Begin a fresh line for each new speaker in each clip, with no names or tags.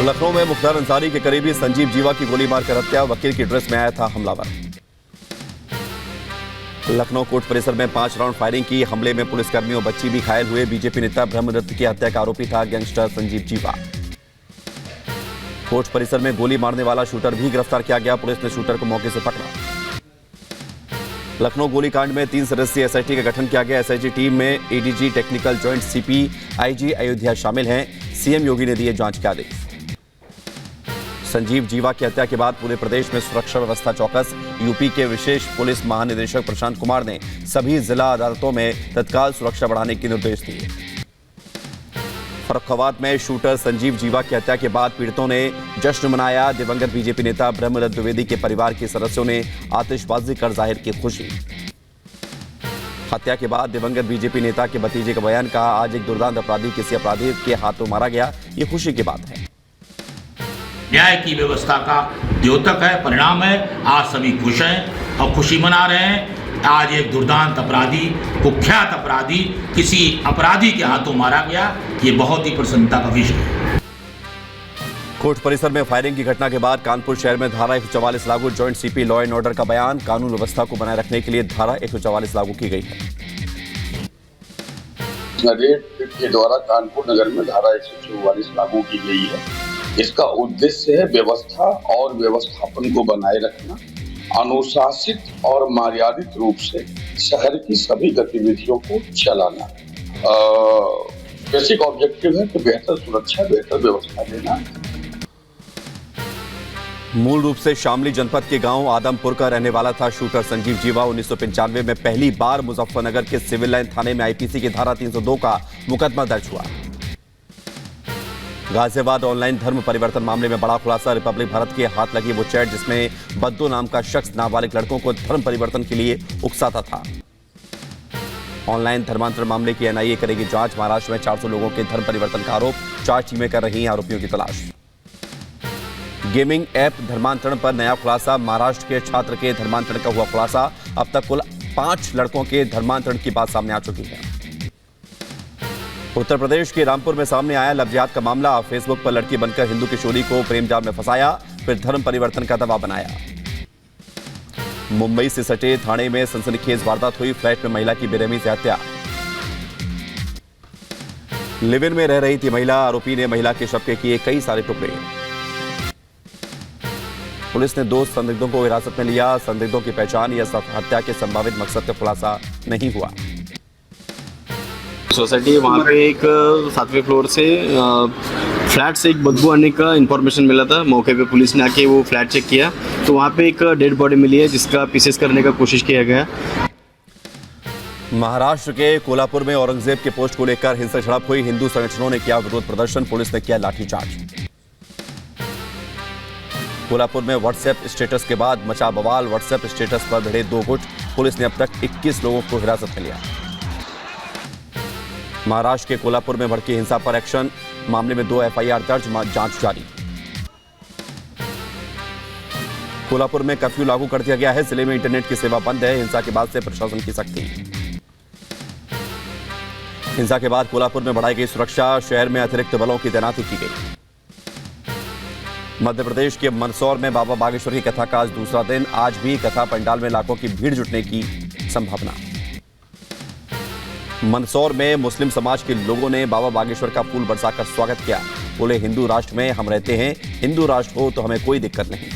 लखनऊ में मुख्तार अंसारी के करीबी संजीव जीवा की गोली मारकर हत्या। वकील की ड्रेस में आया था हमलावर। लखनऊ कोर्ट परिसर में 5 राउंड फायरिंग की। हमले में पुलिसकर्मी और बच्ची भी घायल हुए। बीजेपी नेता ब्रह्मदत्त की हत्या का आरोपी था गैंगस्टर संजीव जीवा। कोर्ट परिसर में गोली मारने वाला शूटर भी गिरफ्तार किया गया। पुलिस ने शूटर को मौके से पकड़ा। लखनऊ गोलीकांड में 3 सदस्यीय एसआईटी का गठन किया गया। एसआईटी टीम में ADG technical joint CP IG Ayodhya शामिल हैं। सीएम योगी ने दिए जांच के आदेश। संजीव जीवा की हत्या के बाद पूरे प्रदेश में सुरक्षा व्यवस्था चौकस। यूपी के विशेष पुलिस महानिदेशक प्रशांत कुमार ने सभी जिला अदालतों में तत्काल सुरक्षा बढ़ाने के निर्देश दिए। फर्रुखाबाद में शूटर संजीव जीवा की हत्या के बाद पीड़ितों ने जश्न मनाया। दिवंगत बीजेपी नेता ब्रह्मदत्त द्विवेदी के परिवार के सदस्यों ने आतिशबाजी कर जाहिर की खुशी। हत्या के बाद दिवंगत बीजेपी नेता के भतीजे का बयान, कहा आज एक दुर्दांत अपराधी किसी अपराधी के हाथों मारा गया, ये खुशी की बात है।
न्याय की व्यवस्था का द्योतक है, परिणाम है। आज सभी खुश हैं और खुशी मना रहे हैं। आज एक दुर्दांत अपराधी, कुख्यात अपराधी, किसी अपराधी के हाथों मारा गया, ये बहुत ही प्रसन्नता का विषय है।
कोर्ट परिसर में फायरिंग की घटना के बाद कानपुर शहर में धारा 144 लागू। Joint CP law and order का बयान, कानून व्यवस्था को बनाए रखने के लिए धारा 144 लागू की गई है।
रेड के द्वारा कानपुर नगर में धारा 144 लागू की गई है। इसका उद्देश्य है व्यवस्था और व्यवस्थापन को बनाए रखना, अनुशासित और मर्यादित रूप से शहर की सभी गतिविधियों को चलाना। बेसिक ऑब्जेक्टिव है कि बेहतर सुरक्षा, बेहतर व्यवस्था देना।
मूल रूप से शामली जनपद के गांव आदमपुर का रहने वाला था शूटर संजीव जीवा। 1995 में पहली बार मुजफ्फरनगर के सिविल लाइन थाने में आईपीसी की धारा 302 का मुकदमा दर्ज हुआ। गाजियाबाद ऑनलाइन धर्म परिवर्तन मामले में बड़ा खुलासा। रिपब्लिक भारत के हाथ लगी वो चैट जिसमें बद्दू नाम का शख्स नाबालिग लड़कों को धर्म परिवर्तन के लिए उकसाता था। ऑनलाइन धर्मांतरण मामले की एनआईए करेगी जांच। महाराष्ट्र में 400 लोगों के धर्म परिवर्तन का आरोप। 4 टीमें कर रही हैं आरोपियों की तलाश। गेमिंग ऐप धर्मांतरण पर नया खुलासा। महाराष्ट्र के छात्र के धर्मांतरण का हुआ खुलासा। अब तक कुल 5 लड़कों के धर्मांतरण की बात सामने आ चुकी है। उत्तर प्रदेश के रामपुर में सामने आया लव जिहाद का मामला। फेसबुक पर लड़की बनकर हिंदू किशोरी को प्रेम जाल में फंसाया, फिर धर्म परिवर्तन का दबाव बनाया। मुंबई से सटे थाने में सनसनीखेज वारदात हुई। फ्लैट में महिला की बेरहमी से हत्या। लिव इन में रह रही थी महिला। आरोपी ने महिला के शव के किए कई सारे टुकड़े। पुलिस ने 2 संदिग्धों को हिरासत में लिया। संदिग्धों की पहचान या हत्या के संभावित मकसद का खुलासा नहीं हुआ।
सोसाइटी वहाँ पे एक 7वें फ्लोर से फ्लैट से एक बदबू आने का इन्फॉर्मेशन मिला था। मौके पे पुलिस ने आके वो फ्लैट चेक किया तो वहाँ पे एक डेड बॉडी मिली है जिसका पीसेस करने का कोशिश किया गया।
महाराष्ट्र के कोल्हापुर में औरंगजेब के पोस्ट को लेकर हिंसक झड़प हुई। हिंदू संगठनों ने किया विरोध प्रदर्शन। पुलिस ने किया लाठीचार्ज। कोल्हापुर में व्हाट्सएप स्टेटस के बाद मचा बवाल। व्हाट्सएप स्टेटस पर भिड़े 2 गुट। पुलिस ने अब तक 21 लोगों को हिरासत में लिया। महाराष्ट्र के कोल्हापुर में भड़की हिंसा पर एक्शन। मामले में 2 एफआईआर दर्ज, जांच जारी। कोल्हापुर में कर्फ्यू लागू कर दिया गया है। जिले में इंटरनेट की सेवा बंद है। हिंसा के बाद से प्रशासन की सख्ती। हिंसा के बाद कोल्हापुर में बढ़ाई गई सुरक्षा। शहर में अतिरिक्त बलों की तैनाती की गई। मध्य प्रदेश के मंदसौर में बाबा बागेश्वर की कथा का आज दूसरा दिन। आज भी कथा पंडाल में लाखों की भीड़ जुटने की संभावना। मंदसौर में मुस्लिम समाज के लोगों ने बाबा बागेश्वर का फूल बरसाकर स्वागत किया। बोले हिंदू राष्ट्र में हम रहते हैं, हिंदू राष्ट्र हो तो हमें कोई दिक्कत नहीं।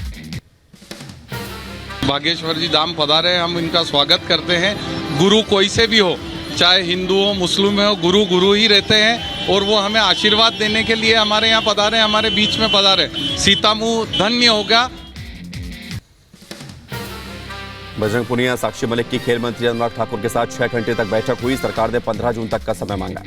बागेश्वर जी धाम पधारे, हम इनका स्वागत करते हैं। गुरु कोई से भी हो, चाहे हिंदू हो मुस्लिम हो, गुरु गुरु ही रहते हैं और वो हमें आशीर्वाद देने के लिए हमारे यहाँ पधारे, हमारे बीच में पधारे। सीता मुँह धन्य होगा।
बजरंग पुनिया साक्षी मलिक की खेल मंत्री अनुराग ठाकुर के साथ 6 घंटे तक बैठक हुई। सरकार ने 15 जून तक का समय मांगा।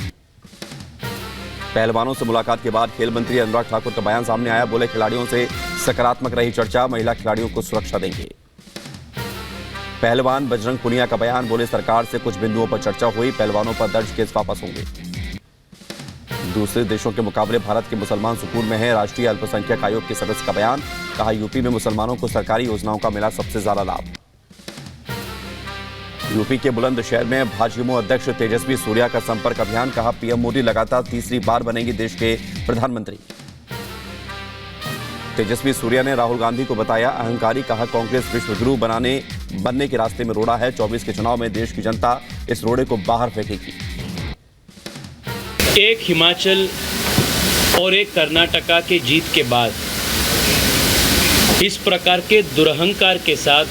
पहलवानों से मुलाकात के बाद खेल मंत्री अनुराग ठाकुर का बयान सामने आया। बोले खिलाड़ियों से सकारात्मक रही चर्चा, महिला खिलाड़ियों को सुरक्षा देंगे। पहलवान बजरंग पुनिया का बयान, बोले सरकार से कुछ बिंदुओं पर चर्चा हुई, पहलवानों पर दर्ज केस वापस होंगे। दूसरे देशों के मुकाबले भारत के मुसलमान सुकून में है। राष्ट्रीय अल्पसंख्यक आयोग के सदस्य का बयान, कहा यूपी में मुसलमानों को सरकारी योजनाओं का मिला सबसे ज्यादा लाभ। यूपी के बुलंदशहर में भाजपा अध्यक्ष तेजस्वी सूर्या का संपर्क अभियान, कहा पीएम मोदी लगातार तीसरी बार बनेंगे देश के प्रधानमंत्री। तेजस्वी सूर्या ने राहुल गांधी को बताया अहंकारी, कहा कांग्रेस विश्वगुरु बनने के रास्ते में रोड़ा है। 24 के चुनाव में देश की जनता इस रोड़े को बाहर फेंकेगी।
एक हिमाचल और एक कर्नाटका के जीत के बाद इस प्रकार के दुरहंकार के साथ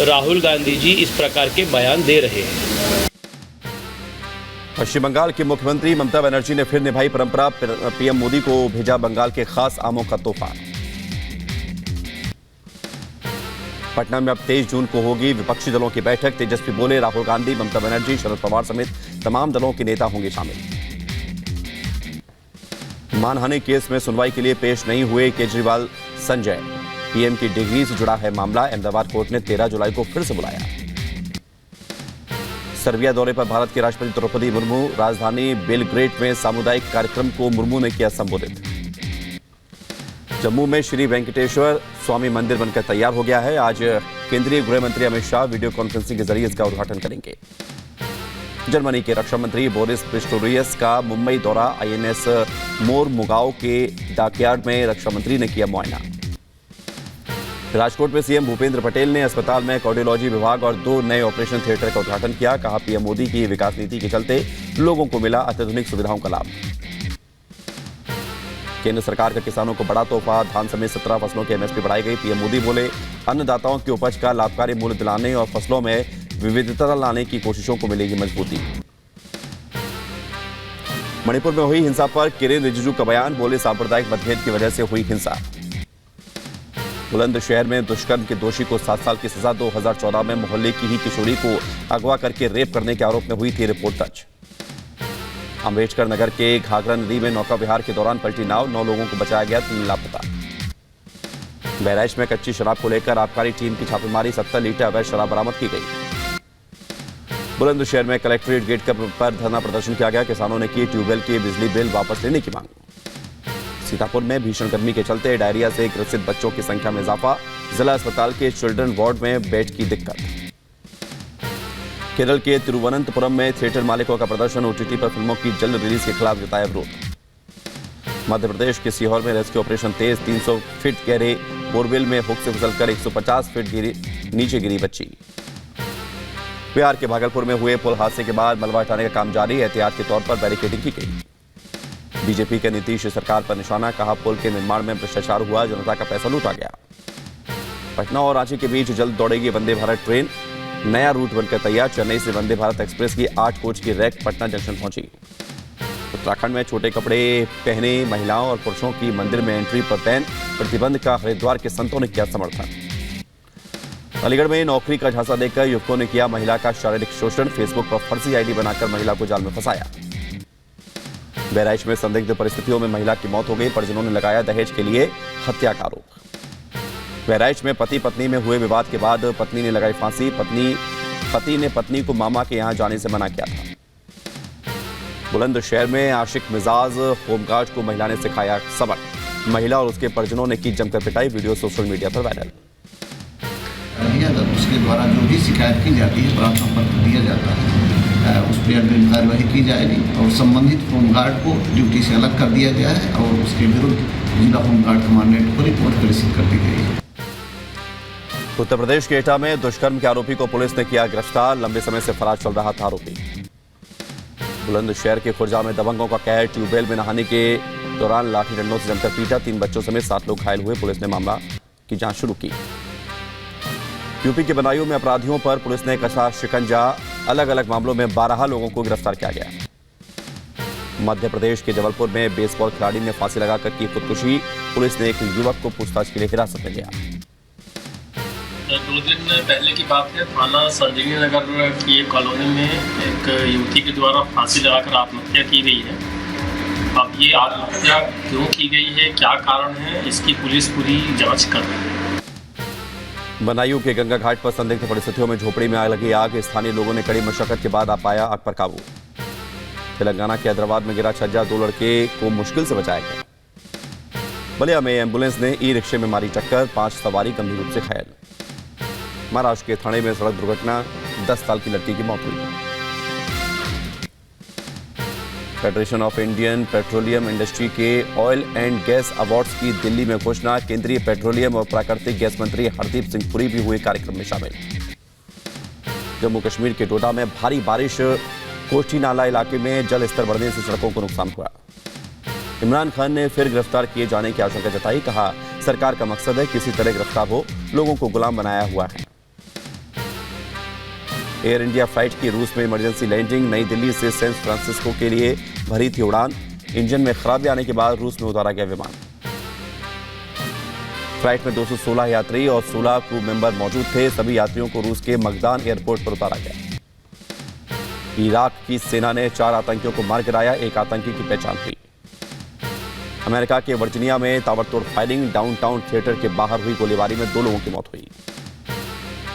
राहुल गांधी जी इस प्रकार के बयान दे रहे हैं।
पश्चिम बंगाल की मुख्यमंत्री ममता बनर्जी ने फिर निभाई परंपरा, पीएम मोदी को भेजा बंगाल के खास आमों का तोहफा। पटना में अब 23 जून को होगी विपक्षी दलों की बैठक। तेजस्वी बोले राहुल गांधी, ममता बनर्जी, शरद पवार समेत तमाम दलों के नेता होंगे शामिल। मानहानि केस में सुनवाई के लिए पेश नहीं हुए केजरीवाल संजय, पीएम की डिग्री से जुड़ा है मामला। अहमदाबाद कोर्ट ने 13 जुलाई को फिर से बुलाया। सर्बिया दौरे पर भारत के राष्ट्रपति द्रौपदी मुर्मू, राजधानी बेलग्रेड में सामुदायिक कार्यक्रम को मुर्मू ने किया संबोधित। जम्मू में श्री वेंकटेश्वर स्वामी मंदिर बनकर तैयार हो गया है। आज केंद्रीय गृह मंत्री अमित शाह वीडियो कॉन्फ्रेंसिंग के जरिए इसका उद्घाटन करेंगे। जर्मनी के रक्षा मंत्री बोरिस पिस्टोरियस का मुंबई दौरा, आईएनएस मोर मुगाओ के डॉकयार्ड में रक्षा मंत्री ने किया मुआयना। राजकोट में सीएम भूपेंद्र पटेल ने अस्पताल में कार्डियोलॉजी विभाग और 2 नए ऑपरेशन थिएटर का उद्घाटन किया। कहा पीएम मोदी की विकास नीति के चलते लोगों को मिला अत्याधुनिक सुविधाओं का लाभ। केंद्र सरकार का किसानों को बड़ा तोहफा, धान समेत 17 फसलों की एमएसपी बढ़ाई गई। पीएम मोदी बोले अन्नदाताओं की उपज का लाभकारी मूल्य दिलाने और फसलों में विविधता लाने की कोशिशों को मिलेगी मजबूती। मणिपुर में हुई हिंसा पर किरेन रिजिजू का बयान, बोले सांप्रदायिक मतभेद की वजह से हुई हिंसा। बुलंदशहर में दुष्कर्म के दोषी को 7 साल की सजा। 2014 में मोहल्ले की ही किशोरी को अगवा करके रेप करने के आरोप में हुई थी रिपोर्ट दर्ज। अम्बेडकर नगर के घाघरा नदी में नौका विहार के दौरान पलटी नाव, 9 लोगों को बचाया गया, 3 लापता। बहराइच में कच्ची शराब को लेकर आबकारी टीम की छापेमारी, 70 लीटर अवैध शराब बरामद की गई। बुलंदशहर में कलेक्ट्रेट गेट पर धरना प्रदर्शन किया गया। किसानों ने की ट्यूबवेल के बिजली बिल वापस लेने की मांग। सीतापुर में भीषण गर्मी के चलते डायरिया से ग्रसित बच्चों की संख्या में इजाफा, जिला अस्पताल के चिल्ड्रन वार्ड में बेड की दिक्कत। केरल के तिरुवनंतपुरम में थिएटर मालिकों का प्रदर्शन, ओटीटी पर फिल्मों की जल्द रिलीज के खिलाफ जताया विरोध। मध्य प्रदेश के सीहोर में रेस्क्यू ऑपरेशन तेज, 300 फीट गहरे बोरवेल में हुक से फिसलकर 150 फीट नीचे गिरी बच्ची। बिहार के भागलपुर में हुए पुल हादसे के बाद मलबा हटाने का काम जारी, एहतियात के तौर पर बैरिकेडिंग की गई। बीजेपी के नीतीश सरकार पर निशाना, कहा पुल के निर्माण में भ्रष्टाचार हुआ, जनता का पैसा लूटा गया। पटना और रांची के बीच जल्द दौड़ेगी वंदे भारत ट्रेन, नया रूट बनकर तैयार। चेन्नई से वंदे भारत एक्सप्रेस की 8 कोच की रैक पटना जंक्शन पहुंची। उत्तराखंड में छोटे कपड़े पहने महिलाओं और पुरुषों की मंदिर में एंट्री पर बैन, प्रतिबंध का हरिद्वार के संतों ने किया समर्थन। अलीगढ़ में नौकरी का झांसा देकर युवकों ने किया महिला का शारीरिक शोषण, फेसबुक पर फर्जी आईडी बनाकर महिला को जाल में फंसाया। बहराइच में संदिग्ध परिस्थितियों में महिला की मौत हो गई, परिजनों ने लगाया दहेज के लिए हत्या का आरोप। बहराइच में पति पत्नी में हुए विवाद के बाद पत्नी ने लगाई फांसी, पति ने पत्नी को मामा के यहां जाने से मना किया था। बुलंदशहर में आशिक मिजाज होमगार्ड को महिला ने सिखाया सबक, महिला और उसके परिजनों ने की जमकर पिटाई, वीडियो सोशल मीडिया पर वायरल।
उसके द्वारा जो भी शिकायत की जाती है प्रार्थना पत्र दिया जाता है, उस पर अग्रिम कार्यवाही की जाएगी और संबंधित होमगार्ड को ड्यूटी से अलग कर दिया गया है और उसके विरुद्ध जिला होमगार्ड कमांडेंट को रिपोर्ट प्रेषित कर दी गई है।
उत्तर प्रदेश के एटा में दुष्कर्म के आरोपी को पुलिस ने किया गिरफ्तार, लंबे समय से फरार चल रहा था आरोपी। बुलंदशहर के खुर्जा में दबंगों का कहर, ट्यूबवेल में नहाने के दौरान लाठी डंडों से जमकर पीटा, 3 बच्चों समेत 7 लोग घायल हुए, पुलिस ने मामला की जांच शुरू की। यूपी के बदायूं में अपराधियों पर पुलिस ने कसा शिकंजा, अलग अलग मामलों में 12 लोगों को गिरफ्तार किया गया। मध्य प्रदेश के जबलपुर में बेसबॉल खिलाड़ी ने फांसी लगाकर की खुदकुशी, पुलिस ने एक युवक को पूछताछ के लिए हिरासत में लिया।
2 दिन पहले की बात है, थाना संजीवनी नगर की एक कॉलोनी में एक युवती के द्वारा फांसी लगाकर आत्महत्या की गई है। अब ये आत्महत्या क्यों की गई है, क्या कारण है, इसकी पुलिस पूरी जांच कर रही है।
बदायूं के गंगा घाट पर संदिग्ध परिस्थितियों में झोपड़ी में आग लगी। आग स्थानीय लोगों ने कड़ी मशक्कत के बाद पाया आग पर काबू। तेलंगाना के हैदराबाद में गिरा छज्जा, 2 लड़के को मुश्किल से बचाया गया। बलिया में एम्बुलेंस ने ई रिक्शे में मारी टक्कर, 5 सवारी गंभीर रूप से घायल। महाराष्ट्र के ठाणे में सड़क दुर्घटना, 10 साल की लड़की की मौत हुई। Federation of Indian petroleum industry के ऑयल एंड गैस अवार्ड्स की दिल्ली में घोषणा। केंद्रीय पेट्रोलियम और प्राकृतिक गैस मंत्री हरदीप सिंह पुरी भी हुए कार्यक्रम में शामिल। जम्मू कश्मीर के डोडा में भारी बारिश, कोठी नाला इलाके में जल स्तर बढ़ने से सड़कों को नुकसान हुआ। इमरान खान ने फिर गिरफ्तार किए जाने की आशंका जताई। कहा, सरकार का मकसद है किसी तरह गिरफ्तार हो, लोगों को गुलाम बनाया हुआ है। एयर इंडिया फ्लाइट की रूस में इमरजेंसी लैंडिंग। नई दिल्ली से सैन फ्रांसिस्को के लिए भरी थी उड़ान। इंजन में खराबी आने के बाद रूस में उतारा गया विमान। फ्लाइट में 216 यात्री और 16 क्रू मेंबर मौजूद थे। सभी यात्रियों को रूस के मगदान एयरपोर्ट पर उतारा गया। इराक की सेना ने 4 आतंकियों को मार गिराया। एक आतंकी की पहचान हुई। अमेरिका के वर्जीनिया में ताबड़तोड़ फायरिंग। डाउनटाउन थिएटर के बाहर हुई गोलीबारी में 2 लोगों की मौत हुई।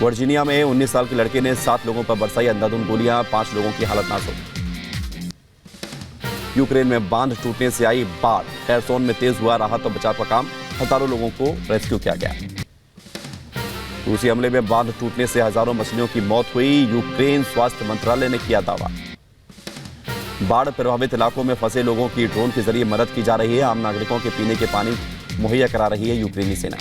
वर्जीनिया में 19 साल के लड़के ने 7 लोगों पर बरसाई अंधाधुंध गोलियां, 5 लोगों की हालत नाजुक। यूक्रेन में बांध टूटने से आई बाढ़। खैरसोन में तेज हुआ राहत और बचाव का काम। हजारों लोगों को रेस्क्यू किया गया। रूसी हमले में बांध टूटने से हजारों मछलियों की मौत हुई। यूक्रेन स्वास्थ्य मंत्रालय ने किया दावा। बाढ़ प्रभावित इलाकों में फंसे लोगों की ड्रोन के जरिए मदद की जा रही है। आम नागरिकों के पीने के पानी मुहैया करा रही है यूक्रेनी सेना।